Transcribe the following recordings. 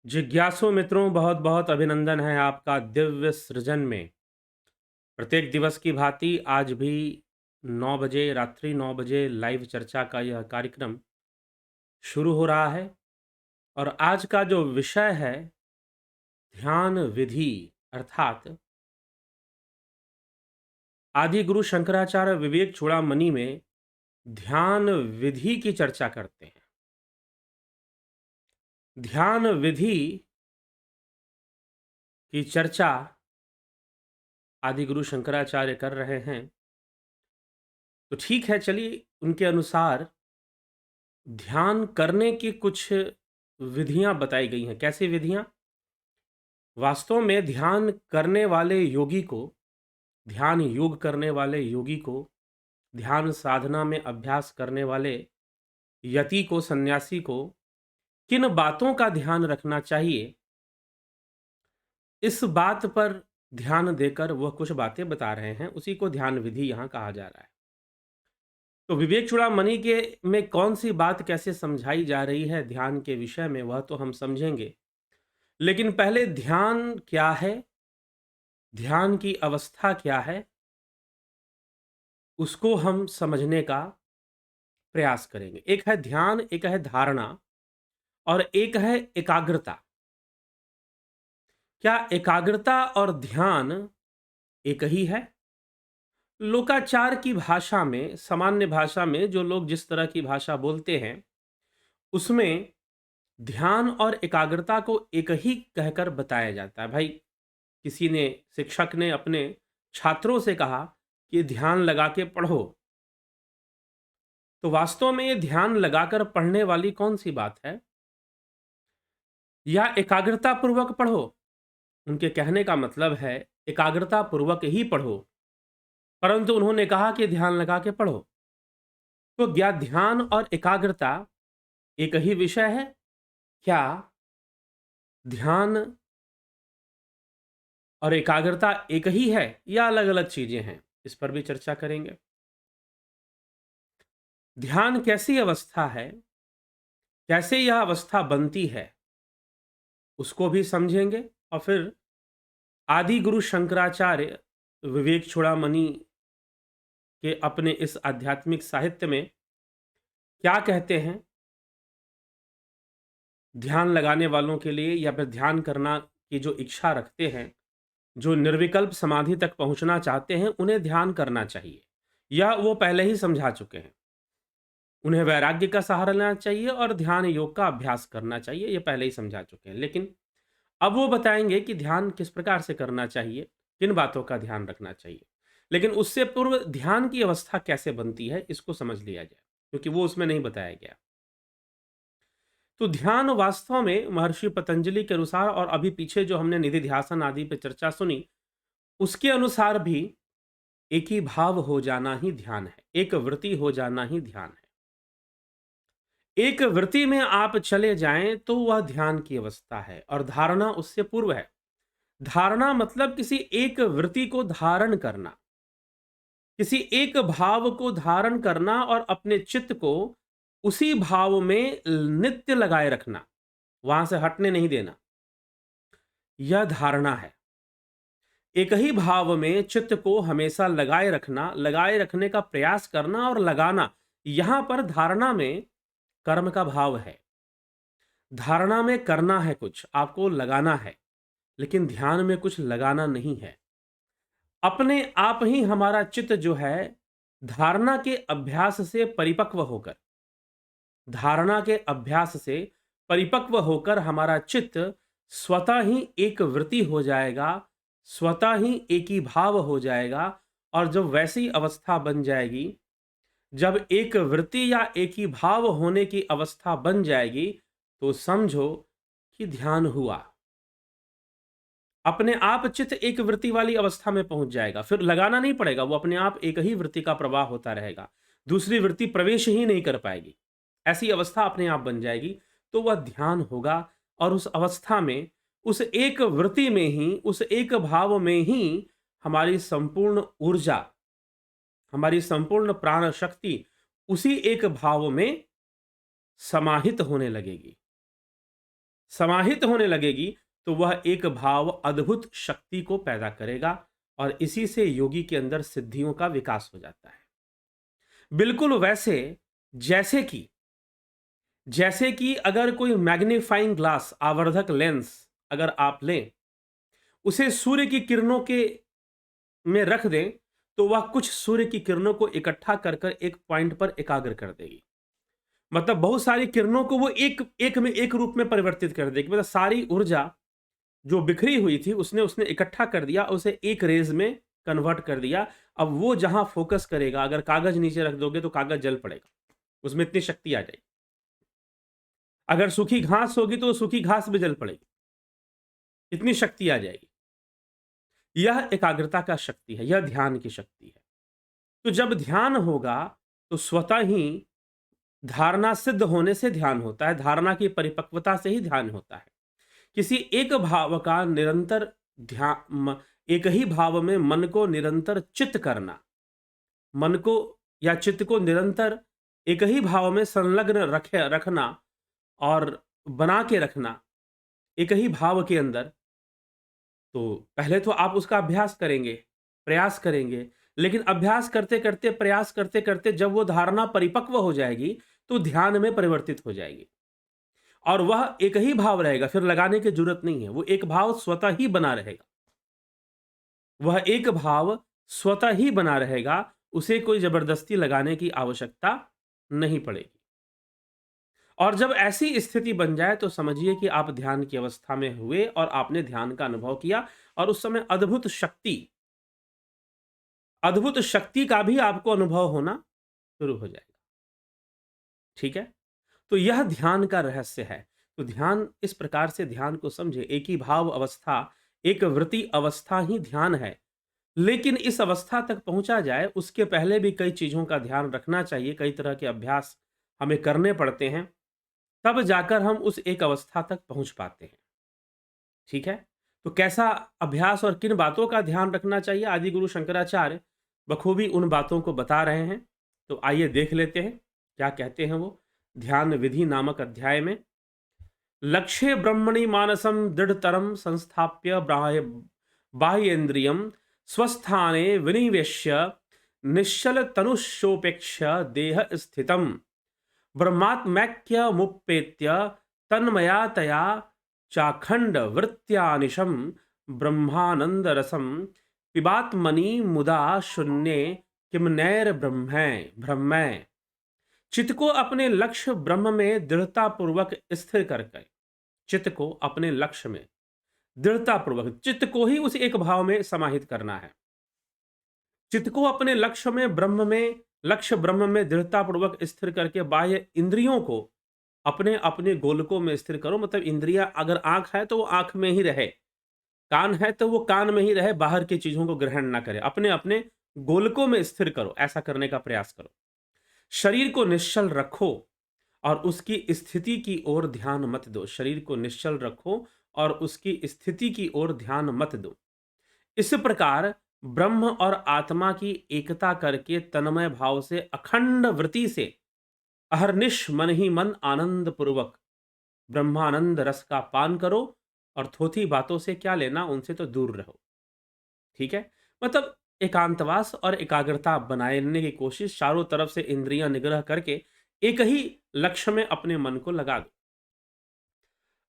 जिज्ञासु मित्रों, बहुत बहुत अभिनंदन है आपका दिव्य सृजन में। प्रत्येक दिवस की भांति आज भी 9 बजे, रात्रि 9 बजे लाइव चर्चा का यह कार्यक्रम शुरू हो रहा है। और आज का जो विषय है, ध्यान विधि, अर्थात आदि गुरु शंकराचार्य विवेक चूड़ामणि में ध्यान विधि की चर्चा करते हैं। ध्यान विधि की चर्चा आदि गुरु शंकराचार्य कर रहे हैं, तो ठीक है, चलिए उनके अनुसार ध्यान करने की कुछ विधियां बताई गई हैं। कैसी विधियां? वास्तव में ध्यान करने वाले योगी को, ध्यान योग करने वाले योगी को, ध्यान साधना में अभ्यास करने वाले यति को, सन्यासी को किन बातों का ध्यान रखना चाहिए, इस बात पर ध्यान देकर वह कुछ बातें बता रहे हैं। उसी को ध्यान विधि यहां कहा जा रहा है। तो विवेक चूड़ामणि के में कौन सी बात कैसे समझाई जा रही है ध्यान के विषय में, वह तो हम समझेंगे। लेकिन पहले ध्यान क्या है, ध्यान की अवस्था क्या है, उसको हम समझने का प्रयास करेंगे। एक है ध्यान, एक है धारणा और एक है एकाग्रता। क्या एकाग्रता और ध्यान एक ही है? लोकाचार की भाषा में, सामान्य भाषा में, जो लोग जिस तरह की भाषा बोलते हैं, उसमें ध्यान और एकाग्रता को एक ही कहकर बताया जाता है। भाई, किसी ने, शिक्षक ने अपने छात्रों से कहा कि ध्यान लगा के पढ़ो, तो वास्तव में ये ध्यान लगाकर पढ़ने वाली कौन सी बात है? या एकाग्रता पूर्वक पढ़ो? उनके कहने का मतलब है एकाग्रता पूर्वक ही पढ़ो, परंतु उन्होंने कहा कि ध्यान लगा के पढ़ो। तो क्या ध्यान और एकाग्रता एक ही विषय है? क्या ध्यान और एकाग्रता एक ही है या अलग अलग चीजें हैं? इस पर भी चर्चा करेंगे। ध्यान कैसी अवस्था है, कैसे यह अवस्था बनती है, उसको भी समझेंगे। और फिर आदि गुरु शंकराचार्य विवेक चूड़ामणि के अपने इस आध्यात्मिक साहित्य में क्या कहते हैं ध्यान लगाने वालों के लिए, या फिर ध्यान करना की जो इच्छा रखते हैं, जो निर्विकल्प समाधि तक पहुंचना चाहते हैं, उन्हें ध्यान करना चाहिए। यह वो पहले ही समझा चुके हैं। उन्हें वैराग्य का सहारा लेना चाहिए और ध्यान योग का अभ्यास करना चाहिए, ये पहले ही समझा चुके हैं। लेकिन अब वो बताएंगे कि ध्यान किस प्रकार से करना चाहिए, किन बातों का ध्यान रखना चाहिए। लेकिन उससे पूर्व ध्यान की अवस्था कैसे बनती है, इसको समझ लिया जाए, क्योंकि वो उसमें नहीं बताया गया। तो ध्यान वास्तव में महर्षि पतंजलि के अनुसार, और अभी पीछे जो हमने निधि ध्यासन आदि पे चर्चा सुनी, उसके अनुसार भी एक ही भाव हो जाना ही ध्यान है, एक वृत्ति हो जाना ही ध्यान है। एक वृत्ति में आप चले जाएं तो वह ध्यान की अवस्था है, और धारणा उससे पूर्व है। धारणा मतलब किसी एक वृत्ति को धारण करना, किसी एक भाव को धारण करना और अपने चित्त को उसी भाव में नित्य लगाए रखना, वहां से हटने नहीं देना, यह धारणा है। एक ही भाव में चित्त को हमेशा लगाए रखना, लगाए रखने का प्रयास करना और लगाना, यहां पर धारणा में कर्म का भाव है। धारणा में करना है, कुछ आपको लगाना है, लेकिन ध्यान में कुछ लगाना नहीं है। अपने आप ही हमारा चित्त जो है, धारणा के अभ्यास से परिपक्व होकर, धारणा के अभ्यास से परिपक्व होकर हमारा चित्त स्वतः ही एक वृत्ति हो जाएगा, स्वतः ही एक ही भाव हो जाएगा। और जब वैसी अवस्था बन जाएगी, जब एक वृत्ति या एक ही भाव होने की अवस्था बन जाएगी, तो समझो कि ध्यान हुआ। अपने आप चित्त एक वृत्ति वाली अवस्था में पहुंच जाएगा, फिर लगाना नहीं पड़ेगा, वो अपने आप एक ही वृत्ति का प्रवाह होता रहेगा, दूसरी वृत्ति प्रवेश ही नहीं कर पाएगी। ऐसी अवस्था अपने आप बन जाएगी, तो वह ध्यान होगा। और उस अवस्था में, उस एक वृत्ति में ही, उस एक भाव में ही हमारी संपूर्ण ऊर्जा, हमारी संपूर्ण प्राण शक्ति उसी एक भाव में समाहित होने लगेगी। समाहित होने लगेगी तो वह एक भाव अद्भुत शक्ति को पैदा करेगा और इसी से योगी के अंदर सिद्धियों का विकास हो जाता है। बिल्कुल वैसे जैसे कि जैसे कि अगर कोई मैग्नीफाइंग ग्लास आवर्धक लेंस अगर आप लें, उसे सूर्य की किरणों के में रख दें, तो वह कुछ सूर्य की किरणों को इकट्ठा कर कर एक पॉइंट पर एकाग्र कर देगी। मतलब बहुत सारी किरणों को वो एक एक में एक रूप में परिवर्तित कर देगी। मतलब सारी ऊर्जा जो बिखरी हुई थी उसने उसने इकट्ठा कर दिया, उसे एक रेज में कन्वर्ट कर दिया। अब वो जहां फोकस करेगा, अगर कागज नीचे रख दोगे तो कागज जल पड़ेगा, उसमें इतनी शक्ति आ जाएगी। अगर सूखी घास होगी तो सूखी घास भी जल पड़ेगी, इतनी शक्ति आ जाएगी। यह एकाग्रता का शक्ति है, यह ध्यान की शक्ति है। तो जब ध्यान होगा तो स्वतः ही धारणा सिद्ध होने से ध्यान होता है, धारणा की परिपक्वता से ही ध्यान होता है। किसी एक भाव का निरंतर ध्यान, एक ही भाव में मन को निरंतर चित्त करना, मन को या चित्त को निरंतर एक ही भाव में संलग्न रखना और बना के रखना एक ही भाव के अंदर, तो पहले तो आप उसका अभ्यास करेंगे, प्रयास करेंगे, लेकिन अभ्यास करते करते, प्रयास करते करते जब वो धारणा परिपक्व हो जाएगी तो ध्यान में परिवर्तित हो जाएगी और वह एक ही भाव रहेगा, फिर लगाने की जरूरत नहीं है। वो एक भाव स्वतः ही बना रहेगा, वह एक भाव स्वतः ही बना रहेगा, उसे कोई जबरदस्ती लगाने की आवश्यकता नहीं पड़ेगी। और जब ऐसी स्थिति बन जाए तो समझिए कि आप ध्यान की अवस्था में हुए और आपने ध्यान का अनुभव किया और उस समय अद्भुत शक्ति का भी आपको अनुभव होना शुरू हो जाएगा। ठीक है? तो यह ध्यान का रहस्य है। तो ध्यान, इस प्रकार से ध्यान को समझे, एक ही भाव अवस्था, एक वृत्ति अवस्था ही ध्यान है। लेकिन इस अवस्था तक पहुंचा जाए उसके पहले भी कई चीजों का ध्यान रखना चाहिए, कई तरह के अभ्यास हमें करने पड़ते हैं, तब जाकर हम उस एक अवस्था तक पहुंच पाते हैं। ठीक है? तो कैसा अभ्यास और किन बातों का ध्यान रखना चाहिए, आदि गुरु शंकराचार्य बखूबी उन बातों को बता रहे हैं। तो आइए देख लेते हैं क्या कहते हैं वो ध्यान विधि नामक अध्याय में। लक्ष्य ब्रह्मणि मानसम दृढ़तरम संस्थाप्य बाह्येन्द्रियम स्वस्थाने विनिवेश्य निश्चल तनुषोपेक्ष्य देह स्थितम ब्रह्मात्मैक्य मुप्पेत्य तन्मयातया चाखंड वृत्त्यानिशम ब्रह्मानंद रसम पिबात्मनि मुदा शून्ये किमनैर ब्रह्मै। चित्त को अपने लक्ष्य ब्रह्म में दृढ़ता पूर्वक स्थिर करके, चित्त को अपने लक्ष्य में दृढ़ता पूर्वक, चित्त को ही उस एक भाव में समाहित करना है। चित्त को अपने लक्ष्य ब्रह्म में दृढ़ता पूर्वक स्थिर करके बाह्य इंद्रियों को अपने अपने गोलकों में स्थिर करो। मतलब इंद्रियां, अगर आंख है तो वो आंख में ही रहे, कान है तो वो कान में ही रहे, बाहर की चीजों को ग्रहण ना करे, अपने अपने गोलकों में स्थिर करो, ऐसा करने का प्रयास करो। शरीर को निश्चल रखो और उसकी स्थिति की ओर ध्यान मत दो। शरीर को निश्चल रखो और उसकी स्थिति की ओर ध्यान मत दो। इस प्रकार ब्रह्म और आत्मा की एकता करके तन्मय भाव से, अखंड वृत्ति से, अहर्निश मन ही मन आनंद पूर्वक ब्रह्मानंद रस का पान करो और थोथी बातों से क्या लेना, उनसे तो दूर रहो। ठीक है? मतलब एकांतवास और एकाग्रता बनाने की कोशिश, चारों तरफ से इंद्रियां निग्रह करके एक ही लक्ष्य में अपने मन को लगा दो।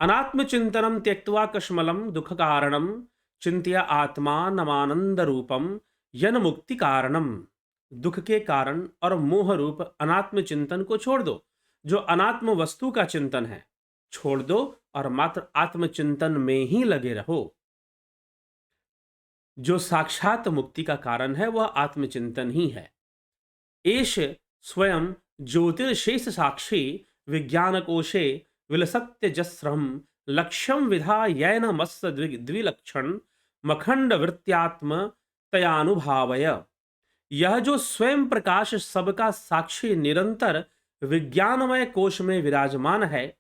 अनात्म चिंतनम त्यक्त्वा कश्मलम दुख कारणम चिंत्य आत्मानमानंद रूपम यन मुक्ति कारणम। दुख के कारण और मोह रूप अनात्म चिंतन को छोड़ दो, जो अनात्म वस्तु का चिंतन है छोड़ दो और मात्र आत्मचिंतन में ही लगे रहो। जो साक्षात मुक्ति का कारण है वह आत्मचिंतन ही है। एष स्वयं ज्योतिर्शेष साक्षी विज्ञान कोशे विलसत्य जस्रम लक्ष्यम विधायन मत्स द्विलक्षण मखंड वृत्त्यात्म तयानुभावय। यह जो स्वयं प्रकाश सबका साक्षी निरंतर विज्ञानमय कोश में विराजमान है,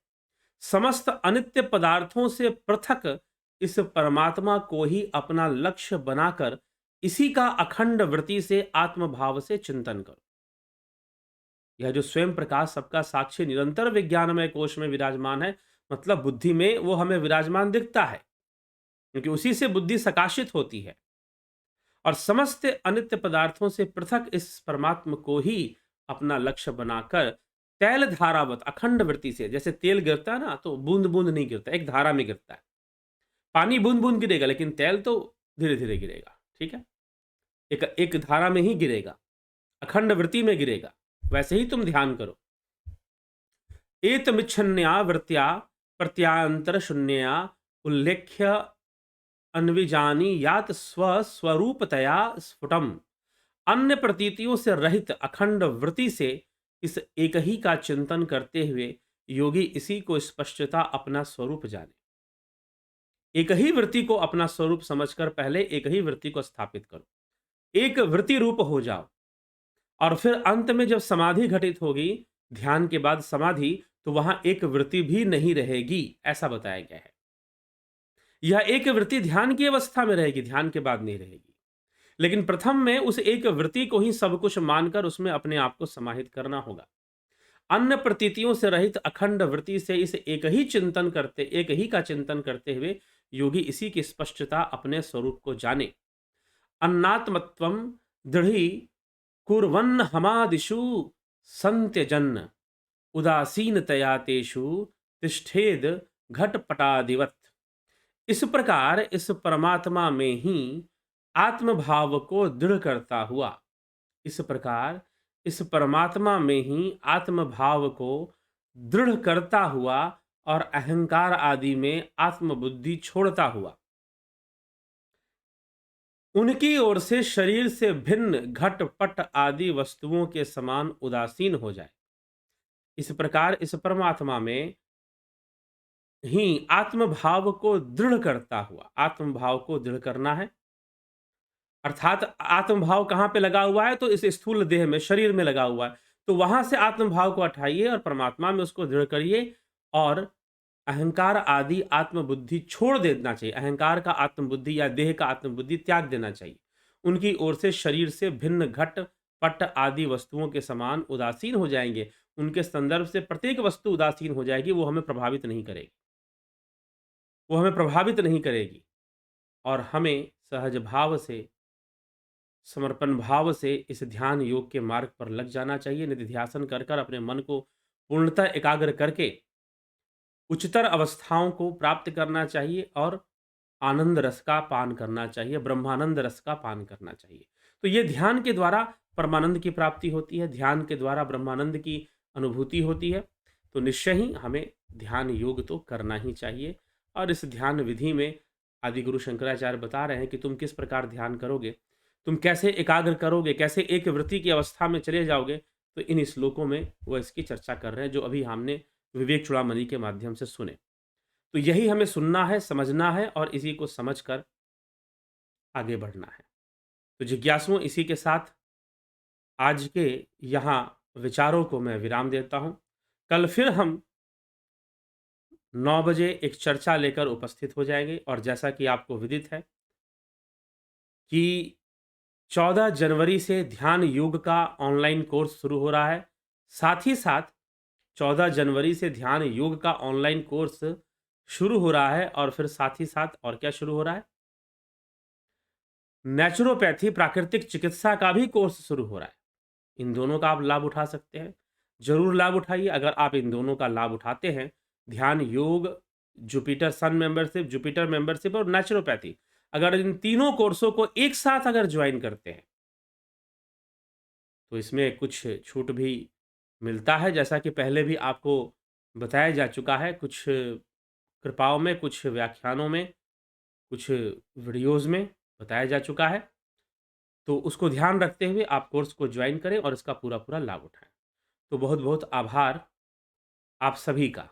समस्त अनित्य पदार्थों से पृथक इस परमात्मा को ही अपना लक्ष्य बनाकर इसी का अखंड वृत्ति से आत्मभाव से चिंतन करो। यह जो स्वयं प्रकाश सबका साक्षी निरंतर विज्ञानमय कोश में विराजमान है, मतलब बुद्धि में वो हमें विराजमान दिखता है, क्योंकि उसी से बुद्धि सकाशित होती है। और समस्त अनित्य पदार्थों से पृथक इस परमात्म को ही अपना लक्ष्य बनाकर तैल धारावत अखंड वृत्ति से, जैसे तेल गिरता है ना, तो बूंद बूंद नहीं गिरता, एक धारा में गिरता है। पानी बूंद बूंद गिरेगा, लेकिन तेल तो धीरे धीरे गिरेगा। ठीक है, एक एक धारा में ही गिरेगा, अखंड वृत्ति में गिरेगा। वैसे ही तुम ध्यान करो। एतमिच्छन्या वृत्त्या प्रत्यांतर शून्यया उल्लेख्य अन्विजानी यात स्वस्वरूपतया स्फुटम। अन्य प्रतीतियों से रहित अखंड वृत्ति से इस एक ही का चिंतन करते हुए योगी इसी को स्पष्टता अपना स्वरूप जाने। एक ही वृत्ति को अपना स्वरूप समझकर पहले एक ही वृत्ति को स्थापित करो, एक वृत्ति रूप हो जाओ, और फिर अंत में जब समाधि घटित होगी, ध्यान के बाद समाधि, तो वहां एक वृत्ति भी नहीं रहेगी, ऐसा बताया गया है। यह एक वृत्ति ध्यान की अवस्था में रहेगी, ध्यान के बाद नहीं रहेगी। लेकिन प्रथम में उस एक वृत्ति को ही सब कुछ मानकर उसमें अपने आप को समाहित करना होगा। अन्य प्रतीतियों से रहित अखंड वृत्ति से इस एक ही चिंतन करते, एक ही का चिंतन करते हुए योगी इसी की स्पष्टता अपने स्वरूप को जाने। अन्नात्मत्वम दृढ़ी कुर्वन्न हमादिषु संत्यजन उदासीनतया तेषु तिष्ठेद घटपटादिवत। इस प्रकार इस परमात्मा में ही आत्मभाव को दृढ़ करता हुआ, इस प्रकार इस परमात्मा में ही आत्मभाव को दृढ़ करता हुआ और अहंकार आदि में आत्मबुद्धि छोड़ता हुआ, उनकी ओर से शरीर से भिन्न घट पट आदि वस्तुओं के समान उदासीन हो जाए। इस प्रकार इस परमात्मा में ही आत्मभाव को दृढ़ करता हुआ, आत्मभाव को दृढ़ करना है, अर्थात आत्मभाव कहाँ पे लगा हुआ है, तो इस स्थूल देह में, शरीर में लगा हुआ है, तो वहां से आत्मभाव को हटाइए और परमात्मा में उसको दृढ़ करिए, और अहंकार आदि आत्मबुद्धि छोड़ देना चाहिए। अहंकार का आत्मबुद्धि या देह का आत्मबुद्धि त्याग देना चाहिए। उनकी ओर से शरीर से भिन्न घट पट आदि वस्तुओं के समान उदासीन हो जाएंगे। उनके संदर्भ से प्रत्येक वस्तु उदासीन हो जाएगी, वो हमें प्रभावित नहीं करेगी, वो हमें प्रभावित नहीं करेगी। और हमें सहज भाव से, समर्पण भाव से इस ध्यान योग के मार्ग पर लग जाना चाहिए। निधिध्यासन कर कर अपने मन को पूर्णतः एकाग्र करके उच्चतर अवस्थाओं को प्राप्त करना चाहिए और आनंद रस का पान करना चाहिए, ब्रह्मानंद रस का पान करना चाहिए। तो ये ध्यान के द्वारा परमानंद की प्राप्ति होती है, ध्यान के द्वारा ब्रह्मानंद की अनुभूति होती है। तो निश्चय ही हमें ध्यान योग तो करना ही चाहिए। और इस ध्यान विधि में आदि गुरु शंकराचार्य बता रहे हैं कि तुम किस प्रकार ध्यान करोगे, तुम कैसे एकाग्र करोगे, कैसे एक वृत्ति की अवस्था में चले जाओगे। तो इन श्लोकों में वो इसकी चर्चा कर रहे हैं, जो अभी हमने विवेक चूड़ामणि के माध्यम से सुने। तो यही हमें सुनना है, समझना है और इसी को समझकर आगे बढ़ना है। तो जिज्ञासुओं, इसी के साथ आज के यहाँ विचारों को मैं विराम देता हूँ। कल फिर हम 9 बजे एक चर्चा लेकर उपस्थित हो जाएंगे। और जैसा कि आपको विदित है कि 14 जनवरी से ध्यान योग का ऑनलाइन कोर्स शुरू हो रहा है। साथ ही साथ 14 जनवरी से ध्यान योग का ऑनलाइन कोर्स शुरू हो रहा है, और फिर साथ ही साथ और क्या शुरू हो रहा है, नेचुरोपैथी प्राकृतिक चिकित्सा का भी कोर्स शुरू हो रहा है। इन दोनों का आप लाभ उठा सकते हैं, जरूर लाभ उठाइए। अगर आप इन दोनों का लाभ उठाते हैं, ध्यान योग, जुपिटर सन मेंबरशिप, जुपिटर मेंबरशिप और नेचुरोपैथी, अगर इन तीनों कोर्सों को एक साथ अगर ज्वाइन करते हैं, तो इसमें कुछ छूट भी मिलता है, जैसा कि पहले भी आपको बताया जा चुका है, कुछ कृपाओं में, कुछ व्याख्यानों में, कुछ वीडियोज़ में बताया जा चुका है। तो उसको ध्यान रखते हुए आप कोर्स को ज्वाइन करें और इसका पूरा-पूरा लाभ उठाएँ। तो बहुत-बहुत आभार आप सभी का।